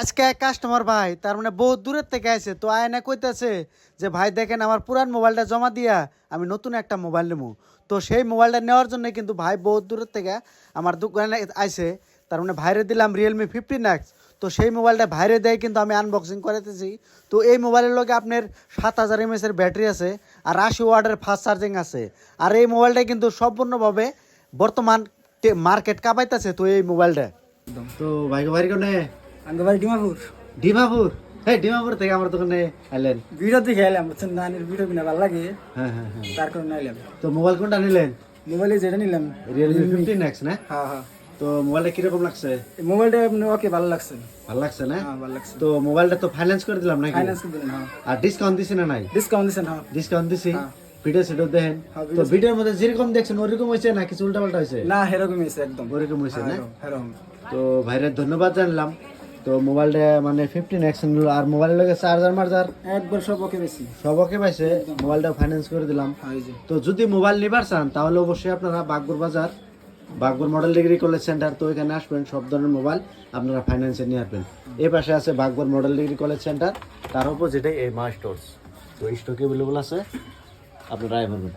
আজকে এক কাস্টমার ভাই তার মানে বহুত দূরের থেকে আসে তো আয়না কইতেছে যে ভাই দেখেন আমার পুরান মোবাইলটা জমা দিয়া আমি নতুন একটা মোবাইল নেবো। তো সেই মোবাইলটা নেওয়ার জন্য কিন্তু ভাই বহুত দূরের থেকে আমার দোকানে আইসে। তার মানে ভাইরে দিলাম Realme 15X। তো সেই মোবাইলটা ভাইরে দেয় কিন্তু আমি আনবক্সিং করাতেছি। তো এই মোবাইলের লগে আপনার 7000 mAh এর ব্যাটারি আছে আর 80 ওয়াটের ফাস্ট চার্জিং আছে। আর এই মোবাইলটা কিন্তু সম্পূর্ণভাবে বর্তমান মার্কেট কাঁপাইতেছে। তো এই মোবাইলটা তো ভাইকে ভাই কোনে আমি ভাই ডিমাপুর ডিমাপুর, হ্যাঁ ডিমাপুর থেকে আমার দোকানে আইলেন। ভিডিও দেখে এলাম, বুঝছেন নানির ভিডিও কিনা ভালো লাগে, হ্যাঁ হ্যাঁ হ্যাঁ। তার কারণে এলাম। তো মোবাইল কোনটা নিলেন? মোবাইলে যেটা নিলাম Realme 15X না? হ্যাঁ হ্যাঁ। তো মোবাইলটা কিরকম লাগছে? এই মোবাইলটা আপনি ওকে ভালো লাগছে? ভালো লাগছে না? হ্যাঁ ভালো লাগছে। তো মোবাইলটা তো ফাইন্যান্স করে দিলাম নাকি? ফাইন্যান্স করে দিলেন? হ্যাঁ। আর ডিসকাউন্ট দিছি না নাই? ডিসকাউন্ট দিছেন? হ্যাঁ ডিসকাউন্ট দিছি। হ্যাঁ। ভিডিও সেটাও দেখেন। হ্যাঁ, তো ভিডিওর মধ্যে যেরকম দেখছেন ওরকম হয়েছে না কিছু উল্টা পাল্টা হয়েছে? না এরকমই হয়েছে, একদম ওরকম হয়েছে না? এরকম। তো ভাইরে ধন্যবাদ জানলাম। তো মোবাইলটা মানে 15X নিল আর মোবাইলের লগে চার্জার মার্জার একবার সব ওকে বেশি সব ওকে পাইছে। মোবাইলটা ফাইন্যান্স করে দিলাম। হ্যাঁ এই যে তো যদি মোবাইল নিবার চান তাহলে অবশ্যই আপনারা বাগপুর বাজার Bagpur model degree college centre, তো এখানে আসবেন, সব ধরনের মোবাইল আপনারা ফাইন্যান্সে নিয়ে আসবেন। এই পাশে আছে Bagpur model degree college centre, তার অপোজিটে এই মা স্টোর্স। তো স্টক অ্যাভেলেবল আছে, আপনারা আই পারবেন।